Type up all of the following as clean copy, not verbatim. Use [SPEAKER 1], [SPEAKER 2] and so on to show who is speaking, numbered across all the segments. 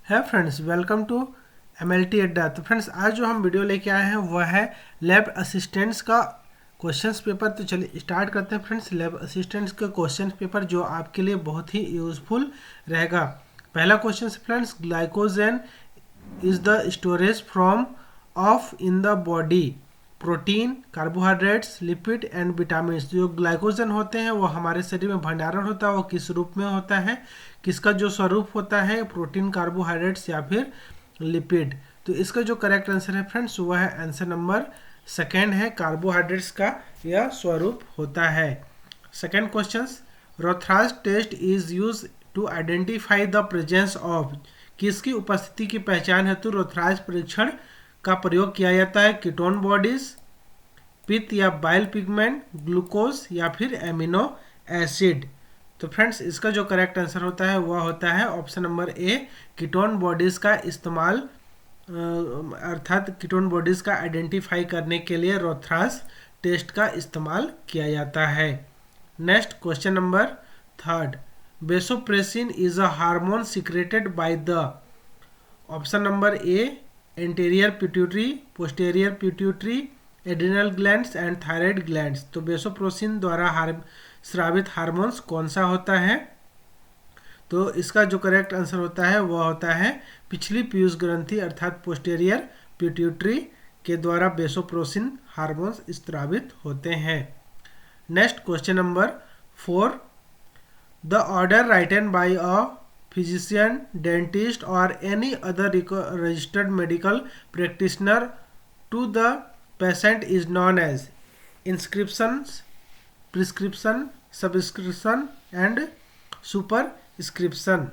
[SPEAKER 1] है friends, welcome to MLT अड्डा। तो फ्रेंड्स, आज जो हम वीडियो लेके आए हैं वह है लैब असिस्टेंट्स का क्वेश्चंस पेपर। तो चलिए स्टार्ट करते हैं फ्रेंड्स। लैब असिस्टेंट्स का क्वेश्चन पेपर जो आपके लिए बहुत ही यूजफुल रहेगा। पहला question friends, glycogen is the storage from of in the body protein, carbohydrates, lipid and vitamin. जो ग्लाइकोजन होते हैं वो हमारे शरीर में भंडारण होता है। वो किस रूप में होता है, किसका जो स्वरूप होता है, प्रोटीन, कार्बोहाइड्रेट्स या फिर लिपिड। तो इसका जो करेक्ट आंसर है फ्रेंड्स वह है आंसर नंबर सेकेंड है, कार्बोहाइड्रेट्स का यह स्वरूप होता है। Second question, Rothera's test is use to identify the presence of. किसकी उपस्थिति की पहचान हेतु रोथराज परीक्षण का प्रयोग किया जाता है? कीटोन बॉडीज, पित्त या बाइल पिगमेंट, ग्लूकोज या फिर एमिनो एसिड। तो फ्रेंड्स, इसका जो करेक्ट आंसर होता है वह होता है ऑप्शन नंबर ए, कीटोन बॉडीज का इस्तेमाल, अर्थात कीटोन बॉडीज का आइडेंटिफाई करने के लिए रोथराज टेस्ट का इस्तेमाल किया जाता है। Next question number third, vasopressin is a hormone secreted by the. Option number A, anterior pituitary, posterior pituitary, adrenal glands and thyroid glands. तो वेसोप्रेसिन द्वारा स्रावित हार्मोन्स कौन सा होता है? तो इसका जो करेक्ट आंसर होता है वह होता है पिछली पीयूष ग्रंथि अर्थात पोस्टीरियर पिट्यूटरी के द्वारा वेसोप्रेसिन हार्मोन्स स्रावित होते हैं। Next question number 4, the order written by a physician, dentist or any other registered medical practitioner to the patient is known as inscriptions, prescription, subscription and superscription।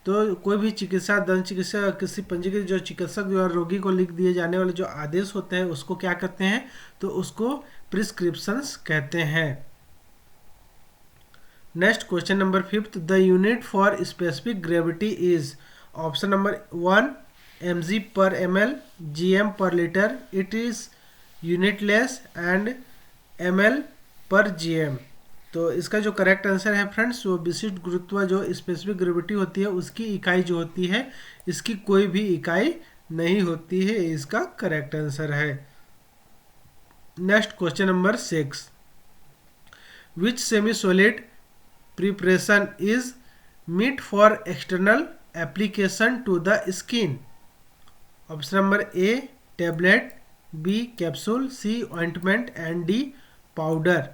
[SPEAKER 1] तो कोई भी चिकित्सा, दंत चिकित्सा, किसी पंजीकृत जो चिकित्सक द्वारा रोगी को लिख दिए जाने वाले जो आदेश होते हैं उसको क्या कहते हैं? तो उसको प्रिस्क्रिप्शंस कहते हैं। Next question number 5, the unit for specific gravity is. Option number 1 mg per ml, gm per liter, it is unitless and ml per gm। तो इसका जो करेक्ट आंसर है फ्रेंड्स वो विशिष्ट गुरुत्व जो स्पेसिफिक ग्रेविटी होती है उसकी इकाई जो होती है, इसकी कोई भी इकाई नहीं होती है। इसका करेक्ट आंसर है। Next question number 6, which semi solid preparation is meant for external application to the skin? Option number A, tablet, B, capsule, C, ointment and D, powder.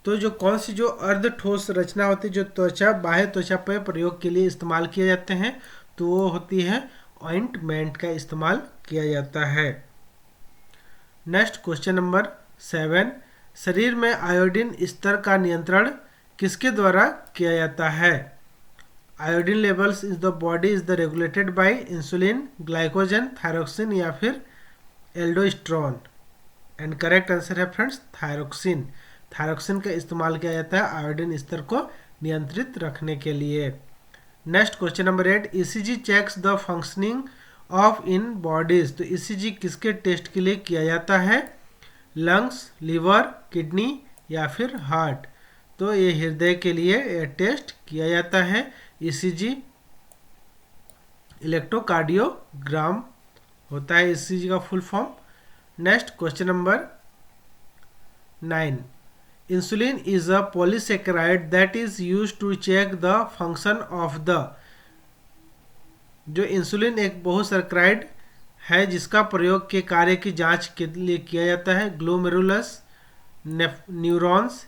[SPEAKER 1] तो जो कौन सी जो अर्ध ठोस रचना होती है जो त्वचा, बाह्य त्वचा पर प्रयोग के लिए इस्तेमाल किए जाते हैं, तो वो होती है ऑइंटमेंट का इस्तेमाल किया जाता है। नेक्स्ट क्वेश्चन नंबर 7, शरीर में आयोडीन स्तर का नियंत्रण किसके द्वारा किया जाता है? Iodine levels is the body is the regulated by insulin, glycogen, thyroxine या फिर एल्डोस्टेरोन। एंड करेक्ट आंसर है फ्रेंड्स थायरोक्सिन। थायरोक्सिन का इस्तेमाल किया जाता है आयोडीन स्तर को नियंत्रित रखने के लिए। Next question number 8, ECG checks the functioning of in bodies. तो ईसीजी किसके टेस्ट के लिए किया जाता है? लंग्स, लिवर, किडनी या फिर हार्ट। तो ये हृदय के लिए ये टेस्ट किया जाता है। ईसीजी इलेक्ट्रोकार्डियोग्राम होता है ईसीजी का full form. Next question number 9, insulin is a polysaccharide that is used to check the function of the. जो इंसुलिन एक बहुसैकेराइड है जिसका प्रयोग के कार्य की जांच के लिए किया जाता है। Glomerulus, neurons,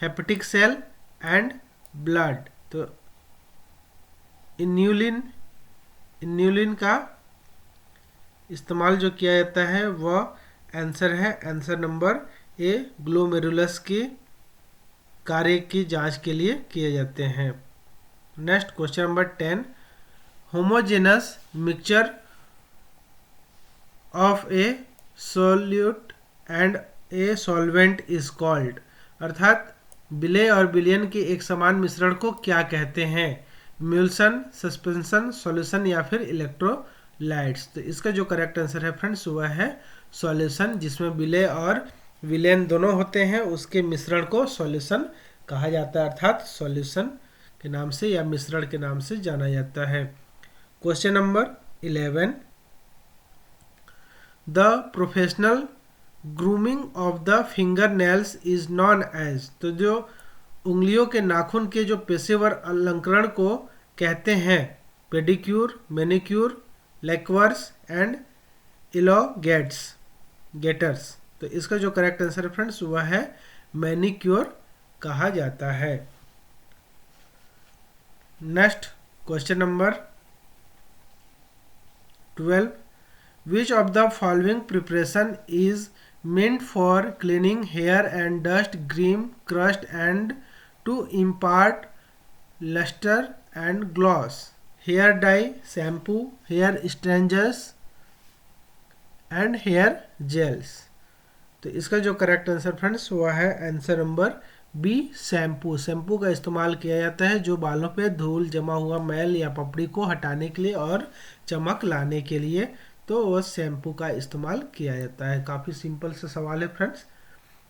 [SPEAKER 1] hepatic cell and blood. तो इन्यूलिन का इस्तेमाल जो किया जाता है वह आंसर है आंसर नंबर ए, ग्लोमेरुलस के कार्य की जांच के लिए किए जाते हैं। Next question number 10, homogeneous mixture of A solute and a solvent is called. अर्थात विलेय और विलयन के एक समान मिश्रण को क्या कहते हैं? इम्युल्सन, सस्पेंशन, सॉल्यूशन या फिर इलेक्ट्रोलाइट्स। तो इसका जो करेक्ट आंसर है फ्रेंड्स वह है सॉल्यूशन, जिसमें विलेय और विलयन दोनों होते हैं, उसके मिश्रण को सॉल्यूशन कहा जाता है, अर्थात सॉल्यूशन के नाम से या मिश्रण के नाम से जाना जाता है। Question number 11, the professional grooming of the finger nails is known as, तो जो उंगलियों के नाखून के जो पेशेवर अलंकरण को कहते हैं pedicure, manicure, lectures and Gators. तो इसका जो करेक्ट आंसर है फ्रेंड्स वह है मैनिक्योर कहा जाता है। Next question number 12, which of the following preparation is meant for cleaning hair and dust, grime, crust and to impart luster and gloss? Hair dye, shampoo, hair strangers and hair gels। तो इसका जो correct answer friends वह है answer number B, shampoo. Shampoo का इस्तेमाल किया जाता है जो बालों पे धूल जमा हुआ मैल या पपड़ी को हटाने के लिए और चमक लाने के लिए, तो वह शैम्पू का इस्तेमाल किया जाता है। काफ़ी सिंपल सा सवाल है friends.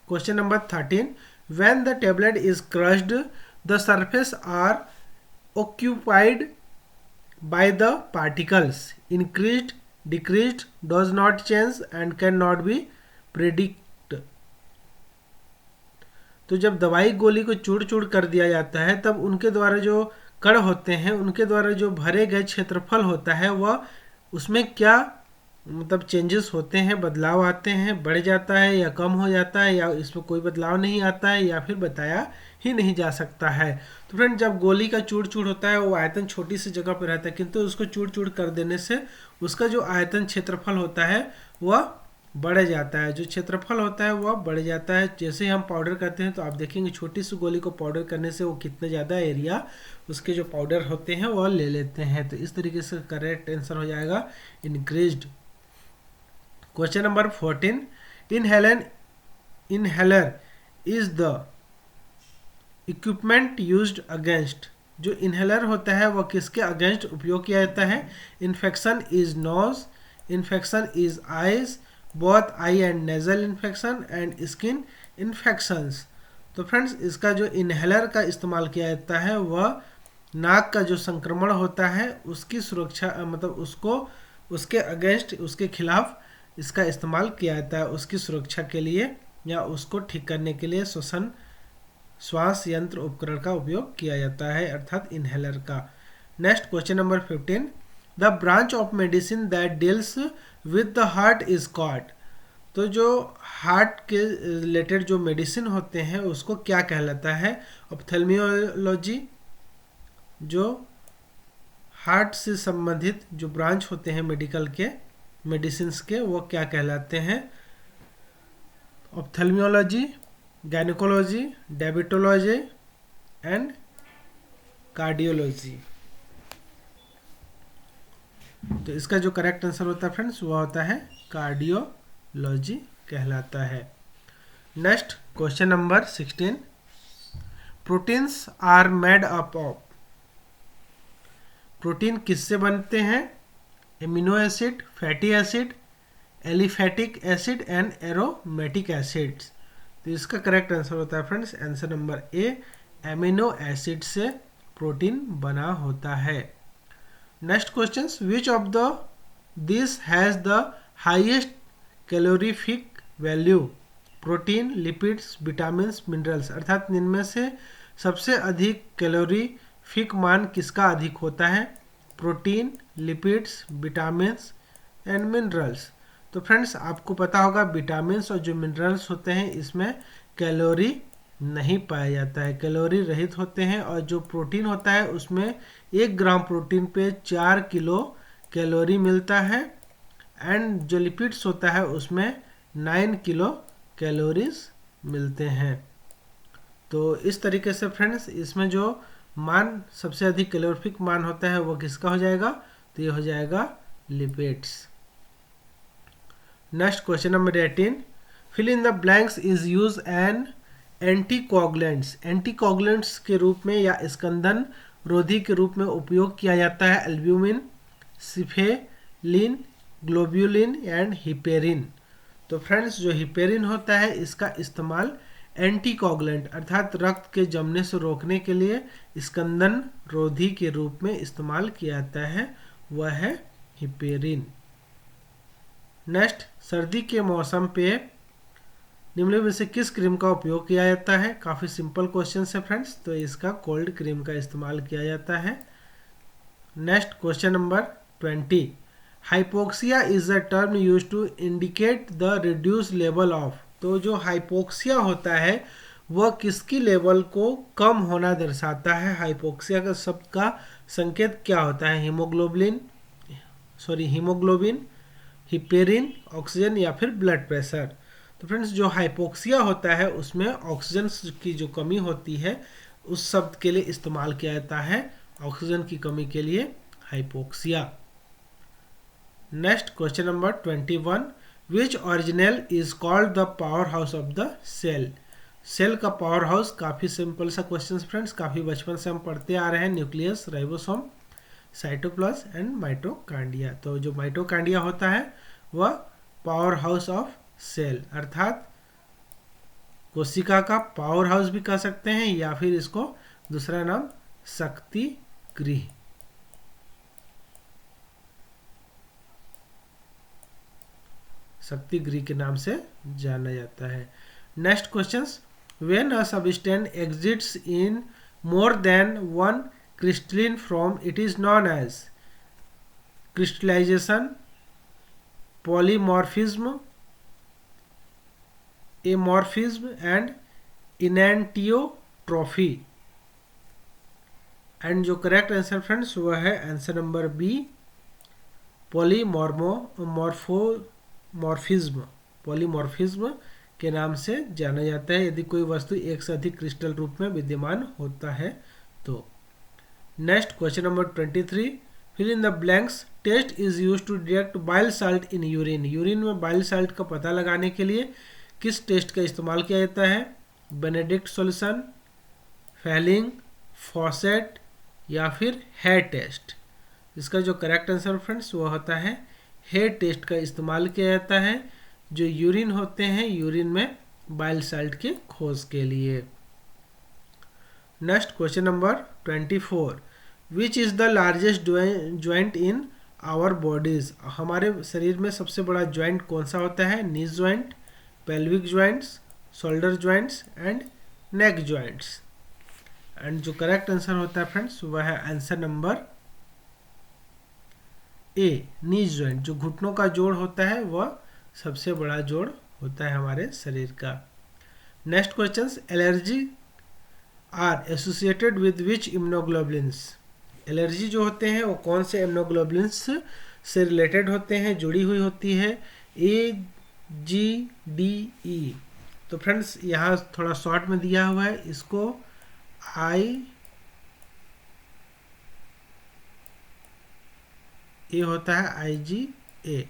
[SPEAKER 1] Question number 13, when the tablet is crushed the surface are occupied by the particles, increased, decreased, does not change and can not be predict. तो जब दवाई गोली को चूर चूर कर दिया जाता है तब उनके द्वारा जो कण होते हैं उनके द्वारा जो भरे गए क्षेत्रफल होता है वह उसमें क्या मतलब चेंजेस होते हैं, बदलाव आते हैं, बढ़ जाता है या कम हो जाता है या इसमें कोई बदलाव नहीं आता है या फिर बताया ही नहीं जा सकता है। तो फ्रेंड जब गोली का चूर चूर होता है वो आयतन छोटी सी जगह पर रहता है, किंतु उसको चूर चूर कर देने से उसका जो आयतन क्षेत्रफल होता है वह बढ़ जाता है, जो क्षेत्रफल होता है वह बढ़ जाता है। जैसे ही हम पाउडर करते हैं तो आप देखेंगे छोटी सी गोली को पाउडर करने से वो कितना ज़्यादा एरिया उसके जो पाउडर होते हैं वह ले लेते हैं। तो इस तरीके से करेक्ट आंसर हो जाएगा increased. Question number 14, inhaler is the equipment used against, जो इनहेलर होता है वह किसके अगेंस्ट उपयोग किया जाता है? Infection is nose, infection is eyes, both eye and nasal infection and skin infections. तो फ्रेंड्स इसका जो इनहेलर का इस्तेमाल किया जाता है वह नाक का जो संक्रमण होता है उसकी सुरक्षा मतलब उसको उसके अगेंस्ट उसके खिलाफ इसका इस्तेमाल किया जाता है, उसकी सुरक्षा के लिए या उसको ठीक करने के लिए श्वास यंत्र उपकरण का उपयोग किया जाता है अर्थात इनहेलर का। Next question number 15, the branch of medicine that deals with the heart is called, तो जो हार्ट के रिलेटेड जो मेडिसिन होते हैं उसको क्या कहलाता है? ऑप्थेल्मियोलॉजी, जो हार्ट से संबंधित जो ब्रांच होते हैं मेडिकल के मेडिसिन्स के वो क्या कहलाते हैं? ऑप्थेल्मियोलॉजी, गायनेकोलॉजी, डायबिटोलॉजी एंड कार्डियोलॉजी। तो इसका जो करेक्ट आंसर होता है फ्रेंड्स वह होता है कार्डियोलॉजी कहलाता है। Next question number 16, proteins are made up of, protein किससे बनते हैं? Amino acid, fatty acid, aliphatic acid and aromatic acids. तो इसका करेक्ट आंसर होता है friends answer number A, amino acid से प्रोटीन बना होता है। Next question, which of the this has the highest calorific value? Protein, lipids, vitamins, minerals, अर्थात इनमें से सबसे अधिक कैलोरीफिक मान किसका अधिक होता है? Protein, lipids, vitamins and minerals. तो फ्रेंड्स आपको पता होगा विटामिन्स और जो मिनरल्स होते हैं इसमें कैलोरी नहीं पाया जाता है, कैलोरी रहित होते हैं, और जो प्रोटीन होता है उसमें 1 ग्राम प्रोटीन पे 4 किलो कैलोरी मिलता है, एंड जो लिपिड्स होता है उसमें 9 किलो कैलोरीज मिलते हैं। तो इस तरीके से फ्रेंड्स इसमें जो मान सबसे अधिक कैलोरीफिक मान होता है वो किसका हो जाएगा? तो ये हो जाएगा lipids. Next question number 18, fill in the blanks is use an anticoagulants, anticoagulants के रूप में या स्कंदन रोधी के रूप में उपयोग किया जाता है albumin, cephaeline, globulin and heparin. तो फ्रेंड्स जो हिपेरिन होता है इसका इस्तेमाल एंटीकोगुलेंट अर्थात रक्त के जमने से रोकने के लिए स्कंदन रोधी के रूप में इस्तेमाल किया जाता है, वह है हिपेरिन। नेक्स्ट, सर्दी के मौसम पे निम्नलिखित में से किस क्रीम का उपयोग किया जाता है? काफ़ी सिंपल क्वेश्चन है फ्रेंड्स, तो इसका कोल्ड क्रीम का इस्तेमाल किया जाता है। Next question number 20, hypoxia is a term use to indicate the reduce level of. तो जो हाइपोक्सिया होता है वह किसकी लेवल को कम होना दर्शाता है? हाइपोक्सिया का शब्द का संकेत क्या होता है? हीमोग्लोबिन, हिपेरिन, ऑक्सीजन या फिर ब्लड प्रेशर। तो फ्रेंड्स, जो हाइपोक्सिया होता है उसमें ऑक्सीजन की जो कमी होती है उस शब्द के लिए इस्तेमाल किया जाता है, ऑक्सीजन की कमी के लिए hypoxia. Next question number 21, which original is called the power house of the cell. Cell का पावर हाउस, काफ़ी सिंपल सा क्वेश्चन फ्रेंड्स, काफ़ी बचपन से हम पढ़ते आ रहे हैं। Nucleus, ribosome, cytoplasm and mitochondria. तो जो माइटोकांड्रिया होता है वह पावर हाउस ऑफ सेल अर्थात कोशिका का पावर हाउस भी कह सकते हैं, या फिर इसको दूसरा नाम शक्ति गृह, शक्ति गृह के नाम से जाना जाता है। Next questions, when a substance exists in more than one crystalline form it is known as crystallization, polymorphism, amorphism and enantiotropy. And जो करेक्ट आंसर फ्रेंड्स वह है आंसर नंबर बी, पॉलीमॉर्फिज्म के नाम से जाना जाता है यदि कोई वस्तु एक से अधिक क्रिस्टल रूप में विद्यमान होता है तो। Next question number 23, fill in the blanks, test is use to detect bile salt in urine. Urine में बाइल साल्ट का पता लगाने के लिए किस टेस्ट का इस्तेमाल किया जाता है? बेनेडिक्ट सॉल्यूशन, फेलिंग, फॉसेट या फिर हेयर टेस्ट। इसका जो करेक्ट आंसर फ्रेंड्स वो होता है हेयर टेस्ट का इस्तेमाल किया जाता है जो यूरिन होते हैं, यूरिन में बाइल साल्ट के खोज के लिए। Next question number 24, which is the largest joint in our bodies. हमारे शरीर में सबसे बड़ा ज्वाइंट कौन सा होता है? Knee joint, pelvic joints, shoulder joints and neck joints. And जो करेक्ट आंसर होता है फ्रेंड्स वह है आंसर नंबर ए, नी ज्वाइंट। जो घुटनों का जोड़ होता है वह सबसे बड़ा जोड़ होता है हमारे शरीर का। Next question, allergy are associated with which immunoglobulins. Allergy जो होते हैं वो कौन से इम्यूनोग्लोबुलिन्स से रिलेटेड होते हैं, जुड़ी हुई होती है? ए, जी, डी, ई। तो फ्रेंड्स यहाँ थोड़ा शॉर्ट में दिया हुआ है, इसको ए होता है, IgA।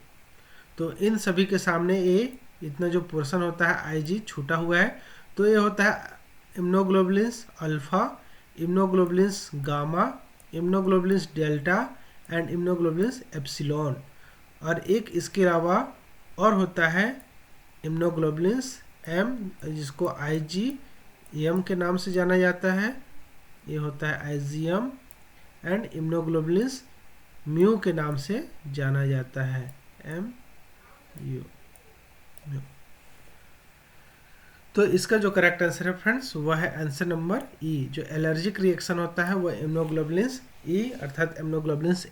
[SPEAKER 1] तो इन सभी के सामने ए इतना जो पोर्शन होता है Ig छूटा हुआ है, तो ये होता है immunoglobulins alpha, immunoglobulins gamma, immunoglobulins delta and immunoglobulins epsilon. और एक इसके अलावा और होता है इम्यूनोग्लोबुलिन्स M, जिसको IgM के नाम से जाना जाता है, ये होता है IgM। एंड इम्यूनोग्लोबुलिन्स म्यू के नाम से जाना जाता है, MU। तो इसका जो करेक्ट आंसर है फ्रेंड्स वह है आंसर नंबर ई। जो एलर्जिक रिएक्शन होता है वह इम्यूनोग्लोबुलिन्स ई अर्थात इम्यूनोग्लोबुलिन्स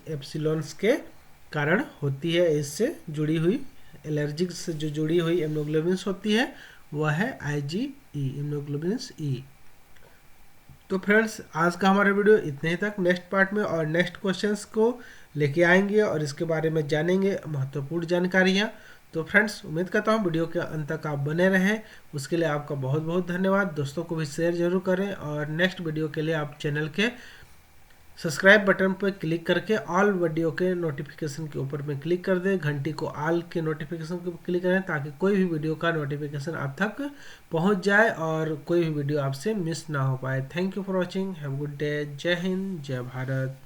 [SPEAKER 1] एप्सिलॉन्स के कारण होती है। इससे जुड़ी हुई एलर्जिक से जो जुड़ी हुई इम्यूनोग्लोबुलिन्स होती है वह है IgE, इम्यूनोग्लोबुलिन्स ई। तो फ्रेंड्स आज का हमारा वीडियो इतने ही तक। नेक्स्ट पार्ट में और नेक्स्ट क्वेश्चंस को लेके आएंगे और इसके बारे में जानेंगे महत्वपूर्ण जानकारियाँ। तो फ्रेंड्स उम्मीद करता हूँ वीडियो के अंत तक आप बने रहें, उसके लिए आपका बहुत बहुत धन्यवाद। दोस्तों को भी शेयर जरूर करें और नेक्स्ट वीडियो के लिए आप चैनल के सब्सक्राइब बटन पर क्लिक करके ऑल वीडियो के नोटिफिकेशन के ऊपर में क्लिक कर दें, घंटी को ऑल के नोटिफिकेशन के ऊपर क्लिक करें ताकि कोई भी वीडियो का नोटिफिकेशन आप तक पहुंच जाए और कोई भी वीडियो आपसे मिस ना हो पाए। Thank you for watching, have good day, जय हिंद, जय भारत।